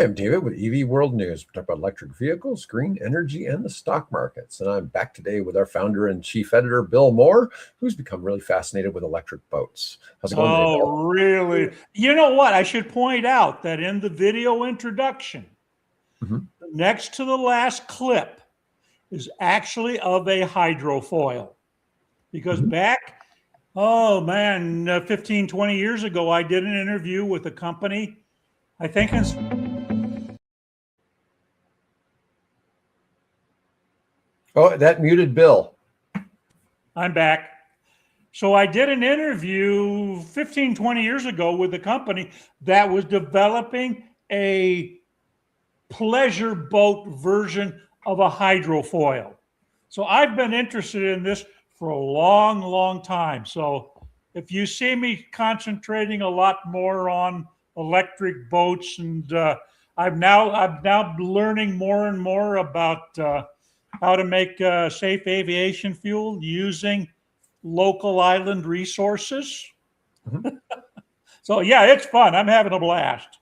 I'm David with EV World News. We talk about electric vehicles, green energy, and the stock markets. And I'm back today with our founder and chief editor, Bill Moore, who's become really fascinated with electric boats. How's it going today, Bill? Oh, really? You know what? I should point out that in the video introduction, next to the last clip is actually of a hydrofoil. Because back, oh man, 15, 20 years ago, I did an interview with a company, I think it's... Oh, that muted Bill. I'm back. So I did an interview 15, 20 years ago with a company that was developing a pleasure boat version of a hydrofoil. So I've been interested in this for a long, long time. So if you see me concentrating a lot more on electric boats, and I'm now learning more and more about how to make safe aviation fuel using local island resources. So yeah, it's fun. I'm having a blast.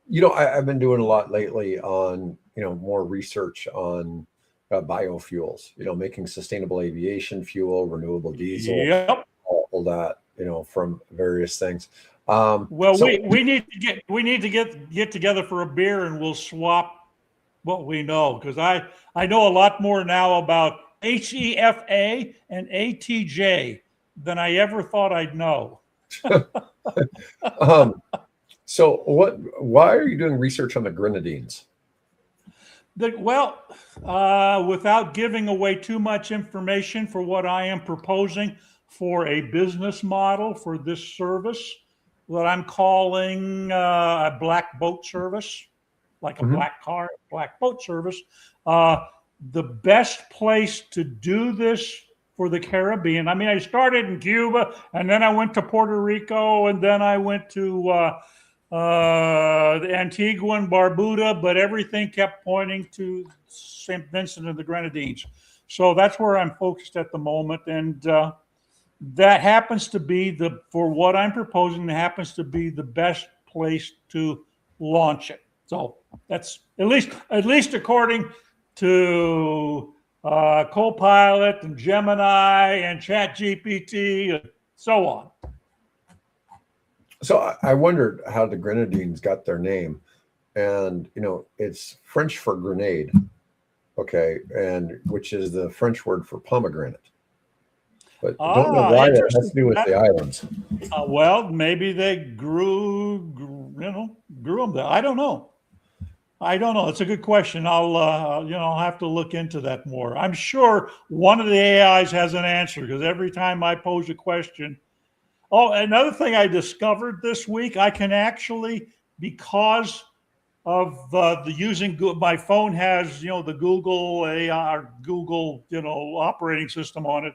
You know, I've been doing a lot lately on, more research on biofuels, making sustainable aviation fuel, renewable diesel, Yep. all that, from various things. Well, so we need to get together for a beer and we'll swap what we know, because I know a lot more now about HEFA and ATJ than I ever thought I'd know. So why are you doing research on the grenadines? Without giving away too much information for what I am proposing for a business model for this service that I'm calling a black boat service, like a black car, black boat service. The best place to do this for the Caribbean. I mean, I started in Cuba, and then I went to Puerto Rico, and then I went to the Antigua and Barbuda, but everything kept pointing to St. Vincent and the Grenadines. So that's where I'm focused at the moment. And that happens to be for what I'm proposing, happens to be the best place to launch it. So that's at least according to Copilot and Gemini and ChatGPT and so on. So I wondered how the grenadines got their name, and it's French for grenade, okay, and which is the French word for pomegranate. But don't know why that has to do with the islands. Well, maybe they grew them there. I don't know. It's a good question. I'll have to look into that more. I'm sure one of the AIs has an answer, because every time I pose a question. Oh, another thing I discovered this week, I can actually, because of using my phone has the Google AI or Google operating system on it.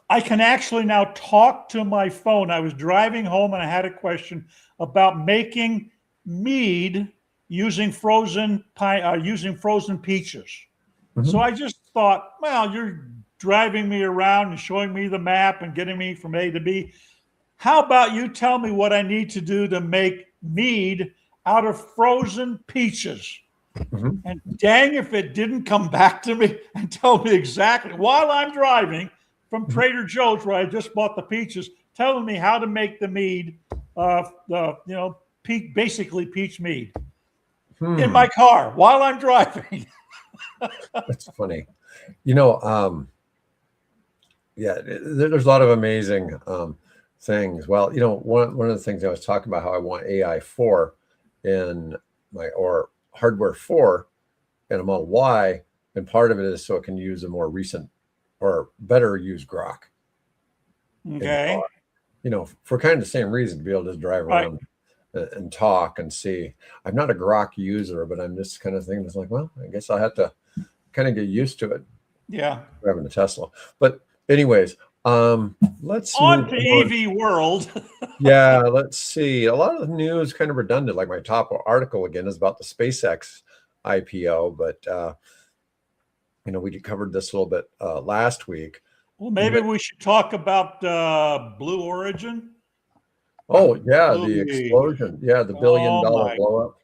I can actually now talk to my phone. I was driving home and I had a question about making mead using frozen peaches. So I just thought, well, you're driving me around and showing me the map and getting me from A to B. How about you tell me what I need to do to make mead out of frozen peaches? And dang if it didn't come back to me and tell me exactly, while I'm driving from Trader Joe's where I just bought the peaches, telling me how to make the mead, basically peach mead in my car while I'm driving. That's funny. Yeah, there's a lot of amazing things. Well, one of the things I was talking about how I want AI 4 in or hardware 4 in a Model Y, and part of it is so it can use a more recent or better used Grok. Okay. For kind of the same reason, to be able to just drive around and talk and see. I'm not a Grok user, but I'm just kind of thinking, it's like, well, I guess I'll have to kind of get used to it. Yeah. Driving a Tesla. But anyways, let's on to EV World. Yeah, let's see. A lot of the news kind of redundant. Like my top article again is about the SpaceX IPO, but we covered this a little bit last week. Well, maybe we should talk about Blue Origin. Oh yeah, the explosion. Yeah, the $1 billion blow up.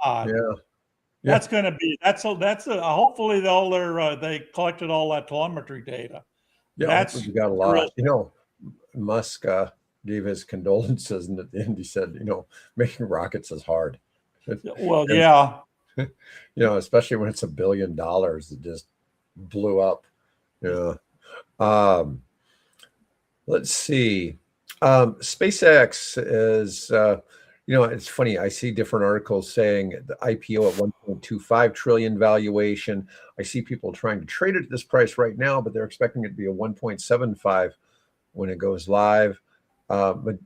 God. Yeah. That's going to be that's a hopefully they collected all that telemetry data. Yeah. Hopefully That's we got a lot. interesting. Musk gave his condolences, and at the end he said, making rockets is hard. Well, And yeah. especially when it's $1 billion that just blew up. Yeah. Um, let's see. SpaceX is, it's funny. I see different articles saying the IPO at 1.25 trillion valuation. I see people trying to trade it at this price right now, but they're expecting it to be a 1.75 when it goes live. But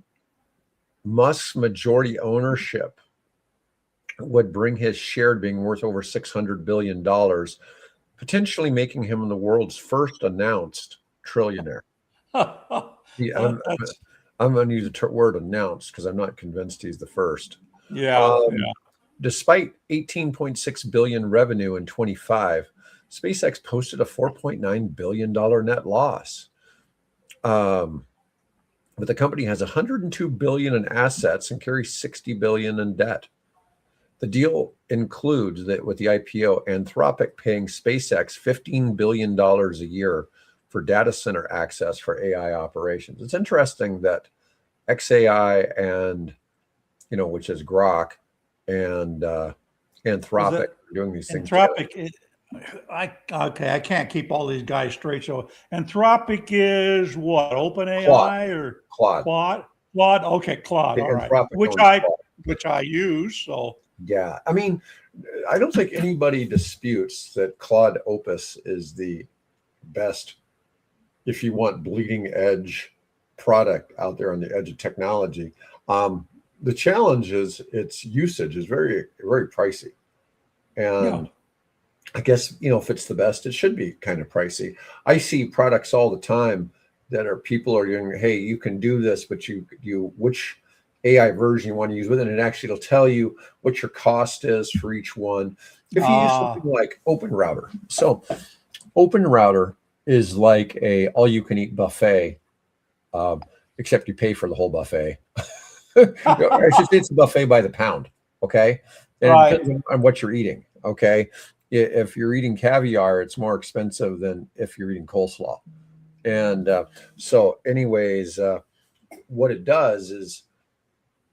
Musk's majority ownership would bring his share to being worth over $600 billion, potentially making him the world's first announced trillionaire. Yeah, That's I'm going to use the word announced because I'm not convinced he's the first. yeah, Um, yeah. Despite 18.6 billion revenue in 25, SpaceX posted a $4.9 billion net loss. But the company has 102 billion in assets and carries 60 billion in debt. The deal includes that with the IPO, Anthropic paying SpaceX $15 billion a year for data center access for AI operations. It's interesting that XAI and, which is Grok, and Is Anthropic it are doing these things together. Anthropic? I can't keep all these guys straight. So Anthropic is what? Claude, OpenAI or Claude. Claude? Claude. Okay, Claude. All right. Anthropic Which owns I Claude. which I use. So Yeah. I mean, I don't think anybody disputes that Claude Opus is the best, if you want bleeding edge product out there on the edge of technology. The challenge is its usage is very, very pricey. yeah. And I guess, if it's the best, it should be kind of pricey. I see products all the time that people are doing, hey, you can do this, but which AI version you want to use with it, and actually it'll tell you what your cost is for each one. If you use something like Open Router. So Open Router is like a all-you-can-eat buffet, except you pay for the whole buffet. I should say it's a buffet by the pound, okay? And Right. it depends on what you're eating, okay? If you're eating caviar, it's more expensive than if you're eating coleslaw. And so anyways, what it does is,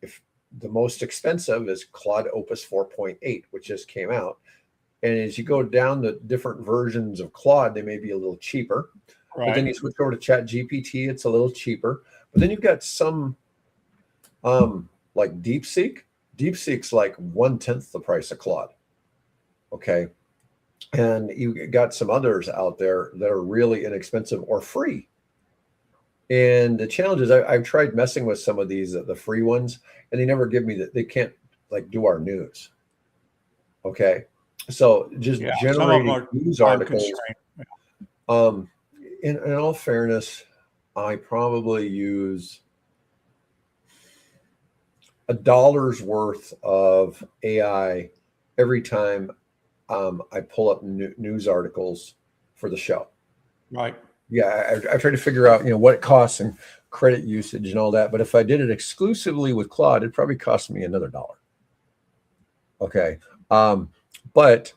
if the most expensive is Claude Opus 4.8, which just came out. And as you go down the different versions of Claude, they may be a little cheaper. Right. But then you switch over to Chat GPT, it's a little cheaper. But then you've got some like DeepSeek. DeepSeek's like 1/10 the price of Claude. Okay. And you got some others out there that are really inexpensive or free. And the challenge is I've tried messing with some of these, the free ones, and they never give me that. They can't like do our news. Okay. So just generating news articles. In all fairness, I probably use $1 worth of AI every time I pull up news articles for the show. Right. Yeah, I try to figure out, what it costs and credit usage and all that. But if I did it exclusively with Claude, it'd probably cost me another $1. Okay. But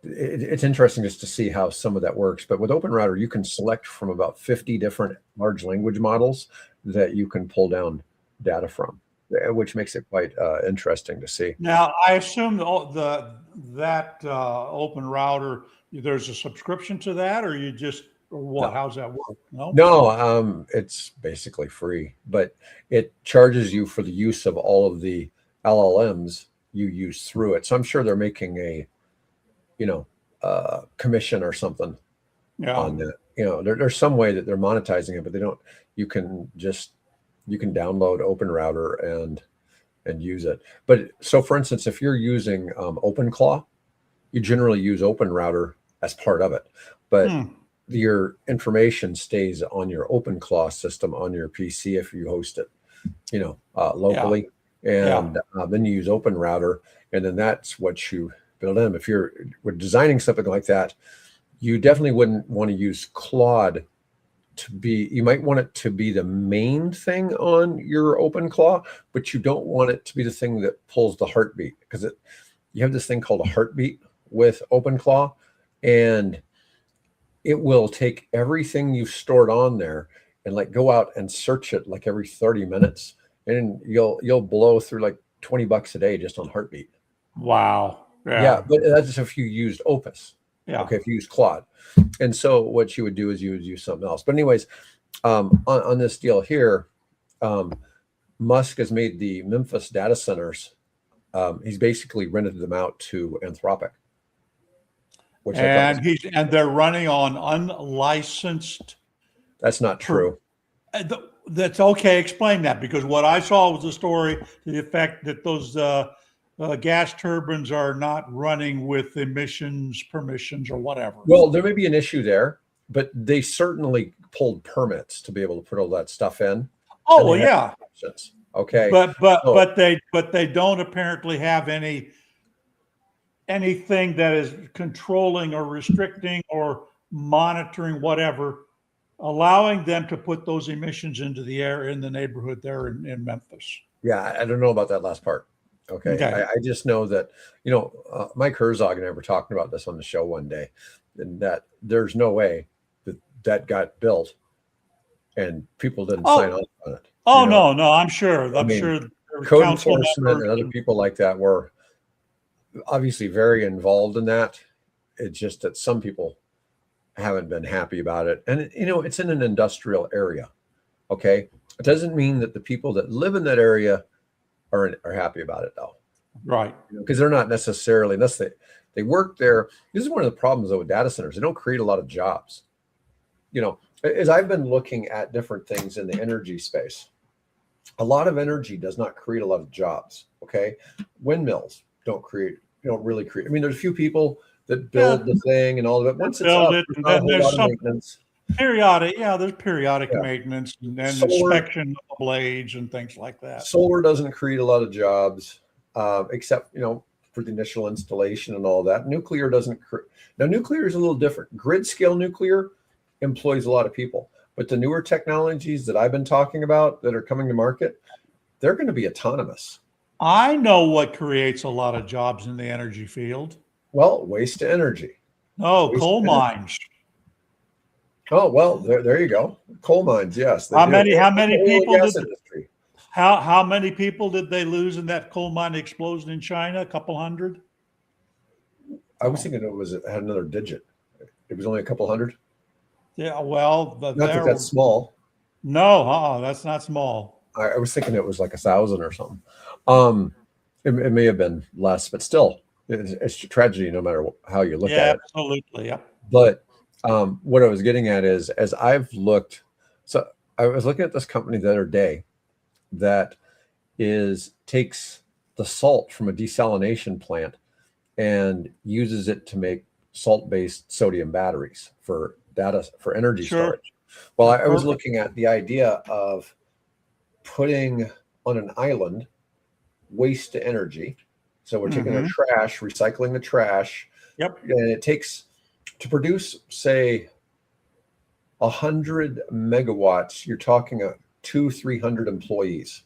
it's interesting just to see how some of that works. But with Open Router, you can select from about 50 different large language models that you can pull down data from, which makes it quite interesting to see. Now, I assume that Open Router, there's a subscription to that, or you just, or what? No. How's that work? No, it's basically free, but it charges you for the use of all of the LLMs you use through it. So I'm sure they're making a, commission or something on that. There's some way that they're monetizing it, but they don't. You can download Open Router and use it. But so, for instance, if you're using OpenClaw, you generally use Open Router as part of it, but your information stays on your OpenClaw system on your PC if you host it, locally, and then you use Open Router, and then that's what you build in. If we're designing something like that, you definitely wouldn't want to use Claude want it to be the main thing on your OpenClaw, but you don't want it to be the thing that pulls the heartbeat, because you have this thing called a heartbeat with OpenClaw, and it will take everything you've stored on there and like go out and search it like every 30 minutes, and you'll blow through like $20 a day just on heartbeat. Wow. Yeah, but that's if you used Opus. Yeah. Okay, if you use Claude. And so what you would do is you would use something else. But anyways, on this deal here, Musk has made the Memphis data centers. He's basically rented them out to Anthropic. Which and they're running on unlicensed. That's not true. That's okay. Explain that, because what I saw was a story to the effect that those gas turbines are not running with emissions permissions or whatever. Well, there may be an issue there, but they certainly pulled permits to be able to put all that stuff in. Oh, well, yeah. Options. Okay. But they don't apparently have anything that is controlling or restricting or monitoring whatever, allowing them to put those emissions into the air in the neighborhood there in Memphis. Yeah, I don't know about that last part. Okay. I just know that, Mike Herzog and I were talking about this on the show one day, and that there's no way that got built and people didn't sign off on it. Oh, no, I'm sure. I'm sure code enforcement and other people like that were obviously very involved in that. It's just that some people haven't been happy about it. And, it's in an industrial area. Okay. It doesn't mean that the people that live in that area are happy about it, though. Right. Because they're not necessarily, unless they work there. This is one of the problems, though, with data centers. They don't create a lot of jobs. As I've been looking at different things in the energy space, a lot of energy does not create a lot of jobs. Okay. Windmills don't really create. I mean, there's a few people that build the thing and all of it. Once it's up, there's some maintenance. There's periodic maintenance and inspection of the blades and things like that. Solar doesn't create a lot of jobs, except, for the initial installation and all that. Nuclear doesn't create. Now, nuclear is a little different. Grid scale nuclear employs a lot of people, but the newer technologies that I've been talking about that are coming to market, they're going to be autonomous. I know what creates a lot of jobs in the energy field. Well, waste to energy. No, coal mines. Oh, well, there you go. Coal mines, yes. How many people did they lose in that coal mine explosion in China? A couple hundred? I was thinking it had another digit. It was only a couple hundred. Yeah, well, not that that's small. No, that's not small. I was thinking it was like 1,000 or something. It may have been less, but still, it's a tragedy no matter how you look at it. Absolutely, yeah. But what I was getting at is, as I've looked, so I was looking at this company the other day that takes the salt from a desalination plant and uses it to make salt-based sodium batteries for energy storage. Well, I was looking at the idea of putting on an island waste to energy. So we're taking our trash, recycling the trash. Yep. And it takes to produce, say, 100 megawatts. You're talking 200-300 employees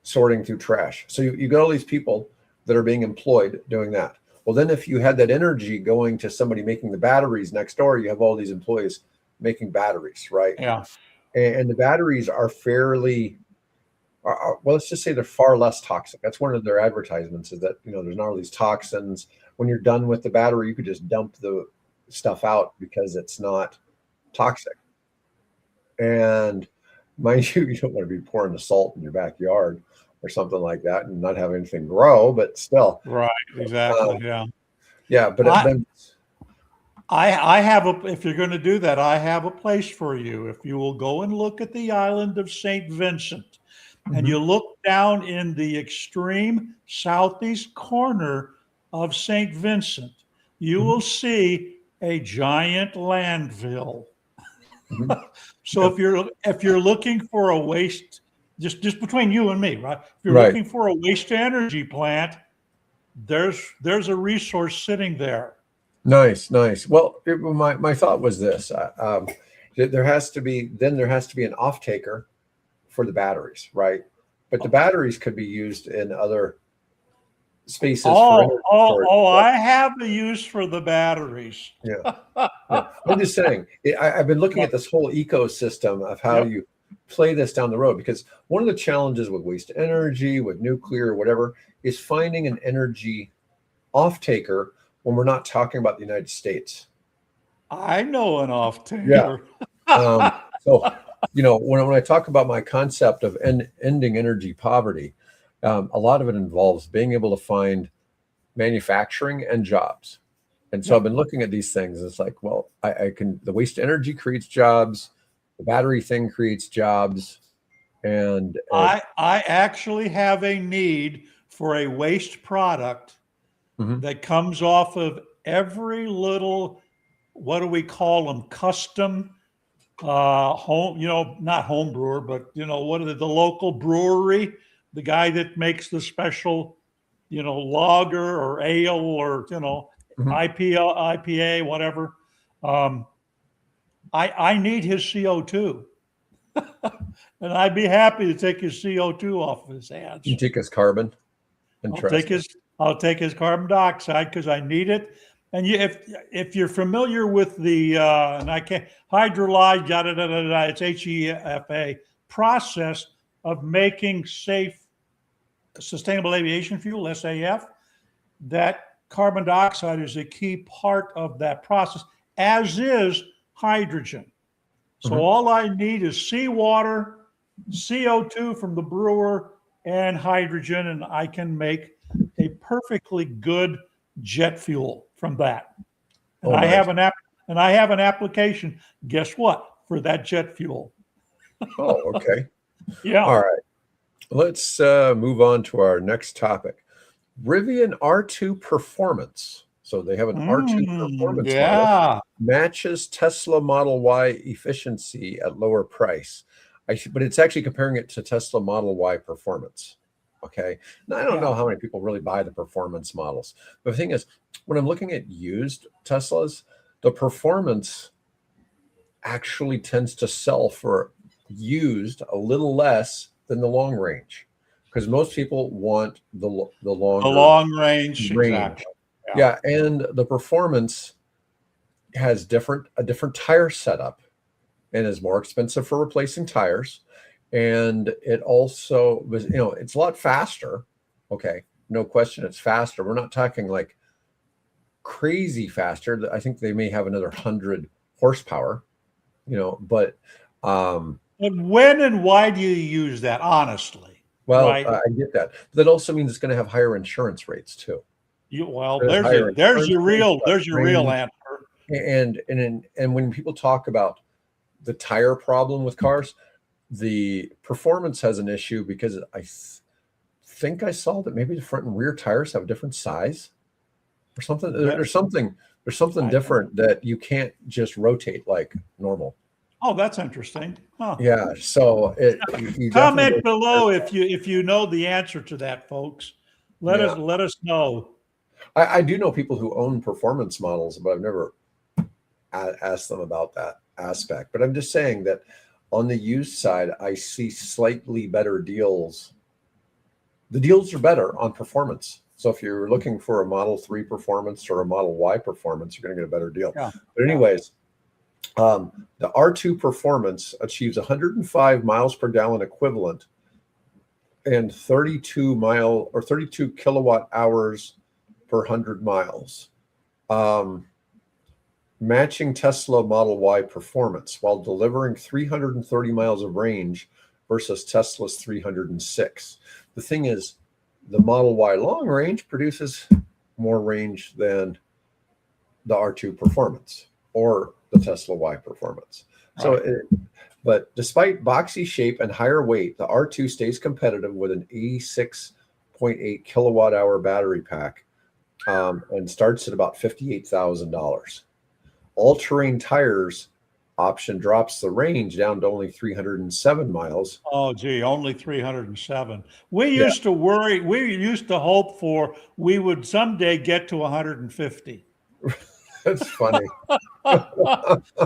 sorting through trash. So you got all these people that are being employed doing that. Well, then if you had that energy going to somebody making the batteries next door, you have all these employees making batteries, right? Yeah. And the batteries are fairly, well, let's just say they're far less toxic. That's one of their advertisements, is that, there's not all these toxins. When you're done with the battery, you could just dump the stuff out because it's not toxic. And mind you, you don't want to be pouring the salt in your backyard or something like that and not have anything grow, but still. Right, exactly, yeah. Yeah, but I have if you're going to do that, I have a place for you. If you will go and look at the island of St. Vincent, and you look down in the extreme southeast corner of St. Vincent, you will see a giant landfill. So if you're looking for a waste, just between you and me, right? If you're looking for a waste to energy plant, there's a resource sitting there. Nice. Well, my thought was this: There has to be an off taker for the batteries, right? But the batteries could be used in other spaces for energy storage. I have a use for the batteries. Yeah. Yeah. I'm just saying, I've been looking at this whole ecosystem of how you play this down the road, because one of the challenges with waste energy, with nuclear, whatever, is finding an energy off taker when we're not talking about the United States. I know an off taker. Yeah. So, when I talk about my concept of ending energy poverty, a lot of it involves being able to find manufacturing and jobs. And so I've been looking at these things. It's like, well, I can, the waste energy creates jobs, the battery thing creates jobs. And I actually have a need for a waste product that comes off of every little, what do we call them? Custom home, not home brewer, but what are the local brewery, the guy that makes the special, lager or ale or, IPA, whatever. I need his CO2. And I'd be happy to take his CO2 off of his hands. you take his carbon. I'll take his carbon dioxide because I need it. And if you're familiar with the and I can't hydrolyzed it's HEFA process of making safe sustainable aviation fuel, SAF, that carbon dioxide is a key part of that process, as is hydrogen. So all I need is seawater, CO2 from the brewer, and hydrogen, and I can make a perfectly good jet fuel from that. And I have an application. Guess what? For that jet fuel. Oh, okay. Yeah. All right. Let's move on to our next topic. Rivian R2 Performance. So they have an R2 Performance model, matches Tesla Model Y efficiency at lower price. But it's actually comparing it to Tesla Model Y Performance. Okay. Now, I don't know how many people really buy the performance models. But the thing is, when I'm looking at used Teslas, the performance actually tends to sell for used a little less than the long range, because most people want the long range. Exactly. Yeah, and the performance has a different tire setup and is more expensive for replacing tires. And it also was, it's a lot faster. Okay, no question, it's faster. We're not talking like crazy faster. I think they may have another 100 horsepower, but and when and why do you use that, honestly? Well, right? I get that. That also means it's going to have higher insurance rates too. There's your real answer. And when people talk about the tire problem with cars, the performance has an issue because I think I saw that maybe the front and rear tires have a different size or something. There's something different that you can't just rotate like normal. Oh, that's interesting. Huh. Yeah. So comment below if you know the answer to that, folks. Let us know. I do know people who own performance models, but I've never asked them about that aspect. But I'm just saying that on the used side, I see slightly better deals. The deals are better on performance. So if you're looking for a Model 3 Performance or a Model Y Performance, you're going to get a better deal. Yeah. But anyways, the R2 Performance achieves 105 miles per gallon equivalent and 32 kilowatt hours per 100 miles, matching Tesla Model Y Performance while delivering 330 miles of range versus Tesla's 306. The thing is, the Model Y long range produces more range than the R2 Performance or the Tesla Y Performance. So, but despite boxy shape and higher weight, the R2 stays competitive with an 86.8 kilowatt hour battery pack and starts at about $58,000. All-terrain tires option drops the range down to only 307 miles. Oh, gee, only 307. We used to worry. We used to hope we would someday get to 150. That's funny.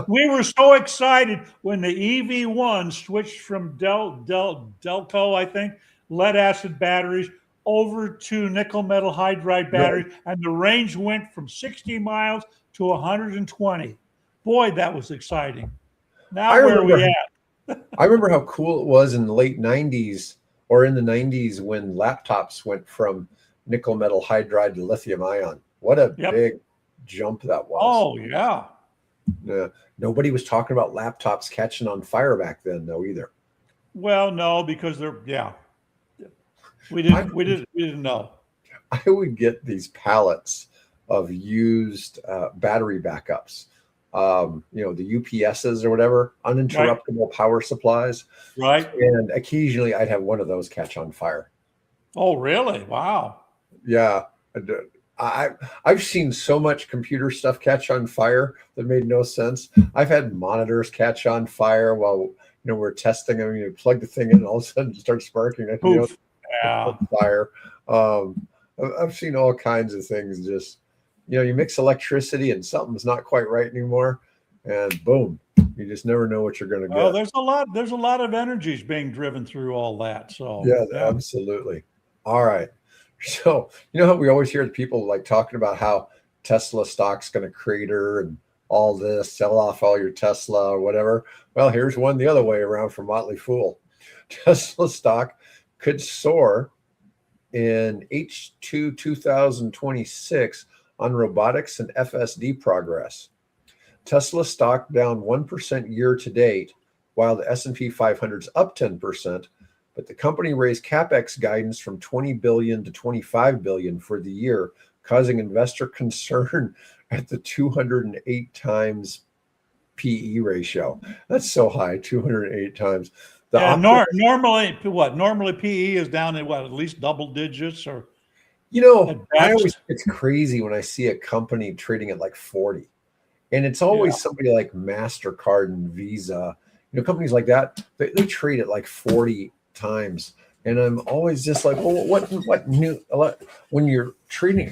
We were so excited when the EV1 switched from Delco, I think, lead acid batteries over to nickel metal hydride Right. batteries, and the range went from 60 miles to 120. Boy, that was exciting. I Now where are we remember at? I remember how cool it was in the late 90s or in the 90s when laptops went from nickel metal hydride to lithium ion. What a Yep. big jump that was. Oh yeah. Nobody was talking about laptops catching on fire back then, though, either. Well, no, because they're yeah. We I, didn't we didn't we didn't know. I would get these pallets of used battery backups, the UPSs or whatever, Right? uninterruptible power supplies. Right? And occasionally I'd have one of those catch on fire. Oh, really? Wow. Yeah. I, I've seen so much computer stuff catch on fire that made no sense. I've had monitors catch on fire while we're testing them. You plug the thing in, and all of a sudden it starts sparking. Poof. It's Yeah. on fire. I've seen all kinds of things. Just you mix electricity and something's not quite right anymore, and boom, you just never know what you're going to Well, get. there's a lot of energies being driven through all that. So Yeah, yeah. absolutely. All right. So, how we always hear people like talking about how Tesla stock's going to crater and all this, sell off all your Tesla or whatever. Well, here's one the other way around for Motley Fool. Tesla stock could soar in H2 2026 on robotics and FSD progress. Tesla stock down 1% year to date, while the S&P 500 is up 10%. But the company raised capex guidance from 20 billion to 25 billion for the year, causing investor concern at the 208 times PE ratio. That's so high, 208 times. Yeah, normally PE is down in at least double digits or at I always best. it's crazy when I see a company trading at like 40. And it's Yeah. always somebody like MasterCard and Visa, companies like that, they trade at like 40 times. And I'm always just like, well, what new when you're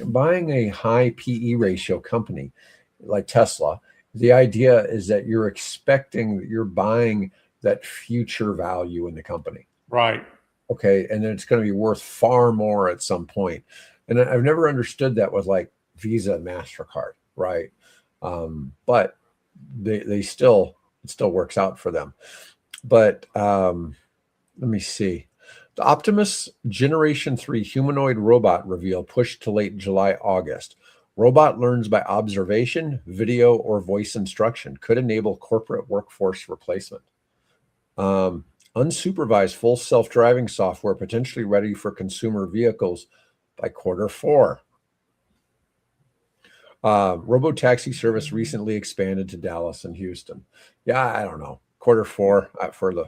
buying a high PE ratio company like Tesla, the idea is that you're expecting that you're buying that future value in the company. Right. Okay. And then it's going to be worth far more at some point. And I've never understood that with like Visa and MasterCard, right? But they still it still works out for them. But let me see. The Optimus Generation 3 humanoid robot reveal pushed to late July, August. Robot learns by observation, video, or voice instruction. Could enable corporate workforce replacement. Unsupervised full self-driving software potentially ready for consumer vehicles by Q4. Robotaxi service recently expanded to Dallas and Houston. Yeah, I don't know. Q4 for the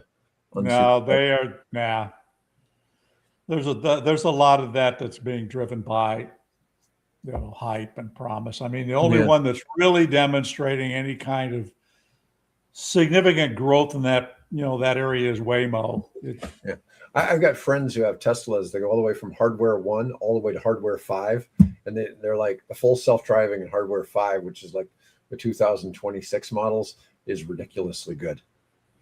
No, unsupervised. they are. Nah. There's a lot of that's being driven by hype and promise. I mean, the only Yeah, one that's really demonstrating any kind of significant growth in that area is Waymo. yeah. I've got friends who have Teslas. They go all the way from hardware 1 all the way to hardware 5, and they're like the full self-driving and hardware 5, which is like the 2026 models, is ridiculously good.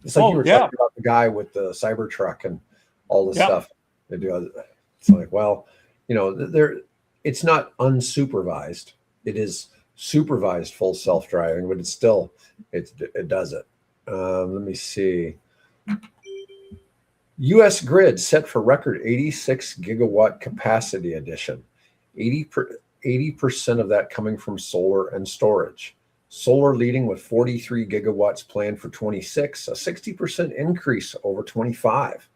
It's like you were Yeah. talking about the guy with the Cybertruck and all this Yeah. stuff they do. It's like, well, it's not unsupervised. It is supervised full self-driving, but it does it. Let me see. U.S. grid set for record 86 gigawatt capacity addition. 80% of that coming from solar and storage. Solar leading with 43 gigawatts planned for 26, a 60% increase over 25.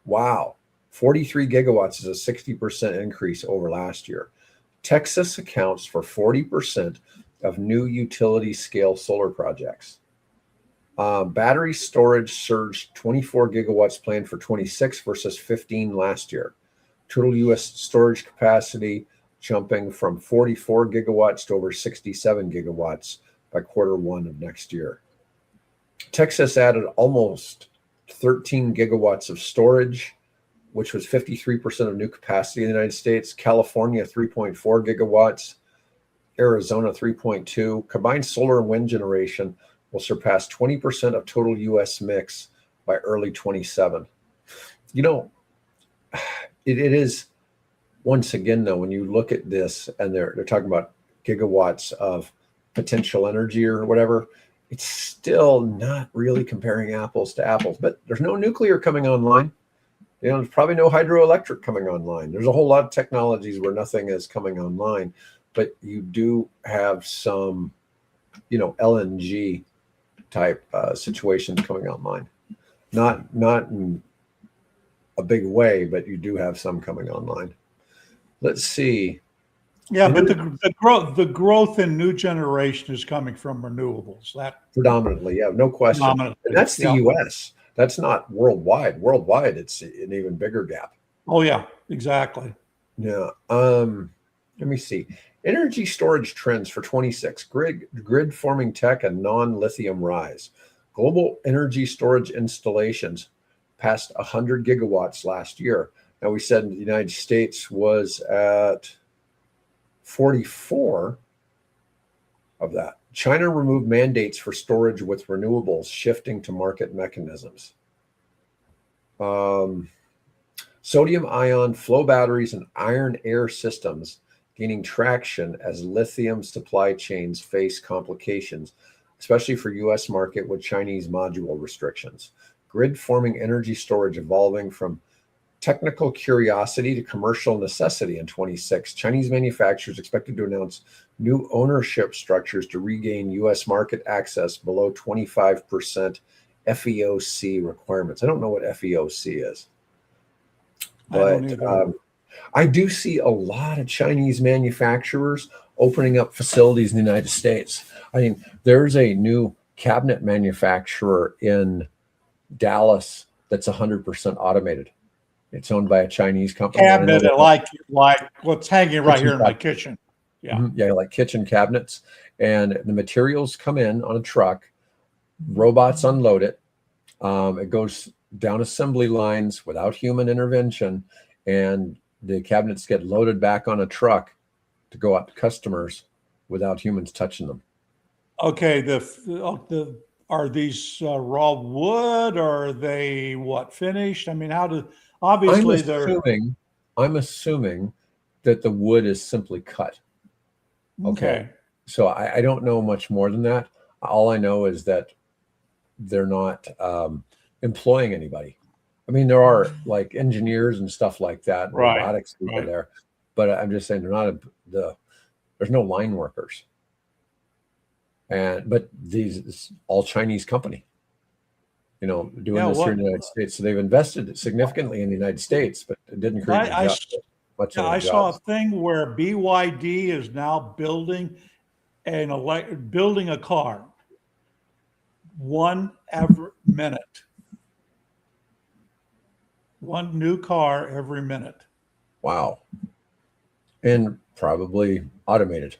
Wow. 43 gigawatts is a 60% increase over last year. Texas accounts for 40% of new utility scale solar projects. Battery storage surged 24 gigawatts planned for 26 versus 15 last year. Total U.S. storage capacity jumping from 44 gigawatts to over 67 gigawatts by Q1 of next year. Texas added almost 13 gigawatts of storage, which was 53% of new capacity in the United States. California, 3.4 gigawatts. Arizona 3.2. Combined solar and wind generation will surpass 20% of total U.S. mix by early 27. You know, it is, once again, though, when you look at this and they're talking about gigawatts of potential energy or whatever, it's still not really comparing apples to apples. But there's no nuclear coming online. There's probably no hydroelectric coming online. There's a whole lot of technologies where nothing is coming online, but you do have some, LNG type situations coming online. Not in a big way, but you do have some coming online. Let's see. Yeah, but the growth in new generation is coming from renewables. That predominantly, yeah, no question. And that's the U.S. That's not worldwide. Worldwide, it's an even bigger gap. Oh yeah, exactly. Yeah. Let me see. Energy storage trends for 26. Grid forming tech and non-lithium rise. Global energy storage installations passed 100 gigawatts last year. Now, we said the United States was at 44 of that. China removed mandates for storage with renewables, shifting to market mechanisms. Sodium ion flow batteries and iron air systems gaining traction as lithium supply chains face complications, especially for U.S. market with Chinese module restrictions. Grid forming energy storage evolving from technical curiosity to commercial necessity in 26. Chinese manufacturers expected to announce new ownership structures to regain U.S. market access below 25% FEOC requirements. I don't know what FEOC is, but I do see a lot of Chinese manufacturers opening up facilities in the United States. I mean, there's a new cabinet manufacturer in Dallas that's 100% automated. It's owned by a Chinese company. Cabinet, like what's hanging right here in my kitchen. Yeah. Mm-hmm. Yeah, like kitchen cabinets. And the materials come in on a truck, robots unload it. It goes down assembly lines without human intervention, and the cabinets get loaded back on a truck to go out to customers without humans touching them. Okay, are these raw wood, or are they finished? I mean, obviously I'm assuming that the wood is simply cut. Okay. So I don't know much more than that. All I know is that they're not employing anybody. I mean, there are like engineers and stuff like that, robotics people there, but I'm just saying there's no line workers. But these all Chinese company, doing this here in the United States. So they've invested significantly in the United States, but it didn't create much. I saw a thing where BYD is now building a car one new car every minute. Wow. And probably automated.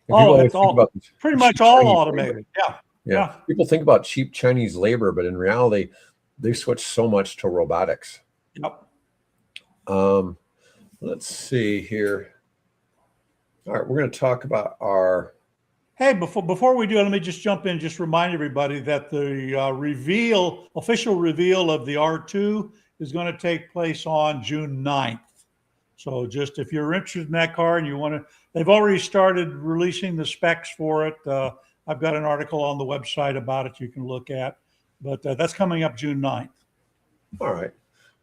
It's all pretty much all automated. Yeah. People think about cheap Chinese labor, but in reality, they switched so much to robotics. Yep. Let's see here. All right, we're going to talk about our. Hey, before we do, let me just jump in. Just remind everybody that the official reveal of the R2 is going to take place on June 9th. So just if you're interested in that car and you want to, they've already started releasing the specs for it. I've got an article on the website about it you can look at, but that's coming up June 9th. All right.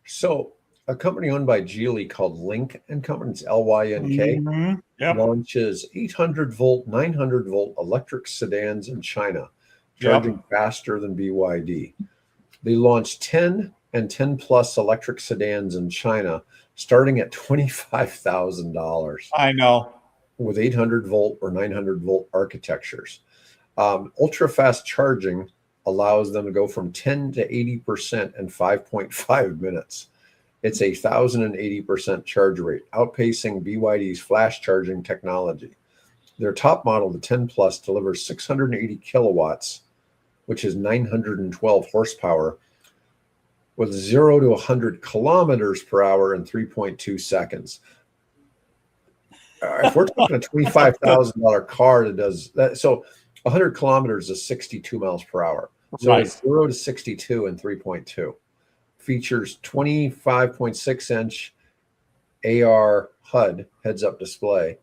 So a company owned by Geely called Lynk & Company, it's LYNK, launches 800 volt, 900 volt electric sedans in China, charging faster than BYD. They launched 10 and 10 plus electric sedans in China, starting at $25,000. I know. With 800 volt or 900 volt architectures. Ultra fast charging allows them to go from 10 to 80% in 5.5 minutes. It's 1,080% charge rate, outpacing BYD's flash charging technology. Their top model, the 10 Plus, delivers 680 kilowatts, which is 912 horsepower, with 0 to 100 kilometers per hour in 3.2 seconds. If we're talking a $25,000 car that does that, so 100 kilometers is 62 miles per hour. So Right. it's 0 to 62 in 3.2. Features 25.6-inch AR HUD, heads-up display,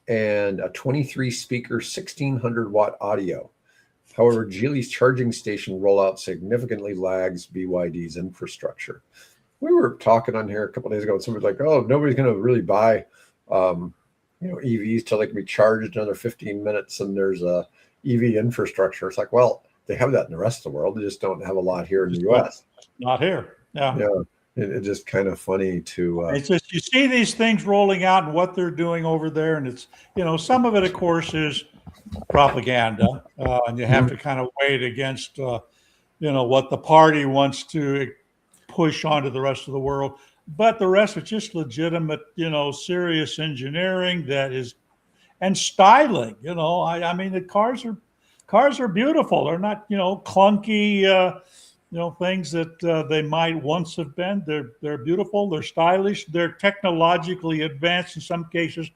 and a 23-speaker 1,600-watt audio. However, Geely's charging station rollout significantly lags BYD's infrastructure. We were talking on here a couple of days ago, and somebody's like, "Oh, nobody's going to really buy, EVs till they can be charged another 15 minutes, and there's a EV infrastructure." It's like, well, they have that in the rest of the world. They just don't have a lot here in the U.S. Not here. Yeah. Yeah, it's just kind of funny to. It's just you see these things rolling out and what they're doing over there, and it's some of it, of course, is propaganda, and you have to kind of weigh it against what the party wants to push onto the rest of the world. But the rest is just legitimate, serious engineering that is, and styling. I mean, the cars are beautiful. They're not, clunky. Things that they might once have been. They're beautiful. They're stylish. They're technologically advanced in some cases,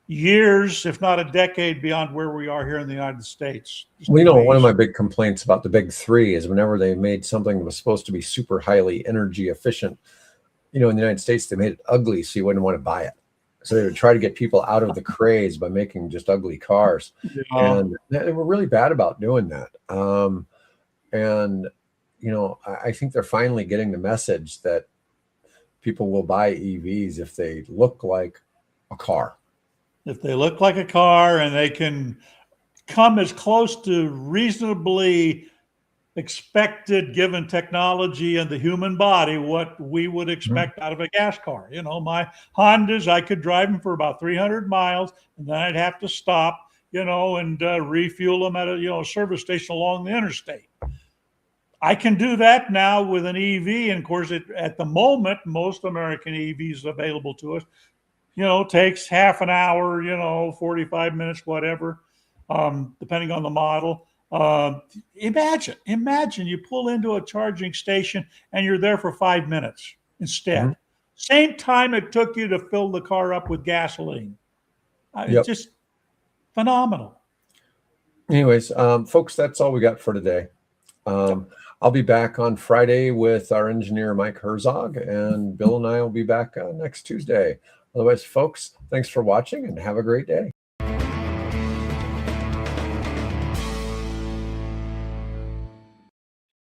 years, if not a decade, beyond where we are here in the United States. Well, one of my big complaints about the big three is whenever they made something that was supposed to be super highly energy efficient, in the United States, they made it ugly so you wouldn't want to buy it. So they would try to get people out of the craze by making just ugly cars. And they were really bad about doing that. I think they're finally getting the message that people will buy EVs if they look like a car. If they look like a car and they can come as close to reasonably expected, given technology and the human body, what we would expect out of a gas car. My Hondas, I could drive them for about 300 miles, and then I'd have to stop, and refuel them at a service station along the interstate. I can do that now with an EV, and of course, at the moment, most American EVs available to us, takes half an hour, 45 minutes, whatever, depending on the model. Imagine you pull into a charging station and you're there for 5 minutes instead. Same time it took you to fill the car up with gasoline. It's just phenomenal. Anyways, folks, that's all we got for today. I'll be back on Friday with our engineer, Mike Herzog, and Bill and I will be back next Tuesday. Otherwise, folks, thanks for watching and have a great day.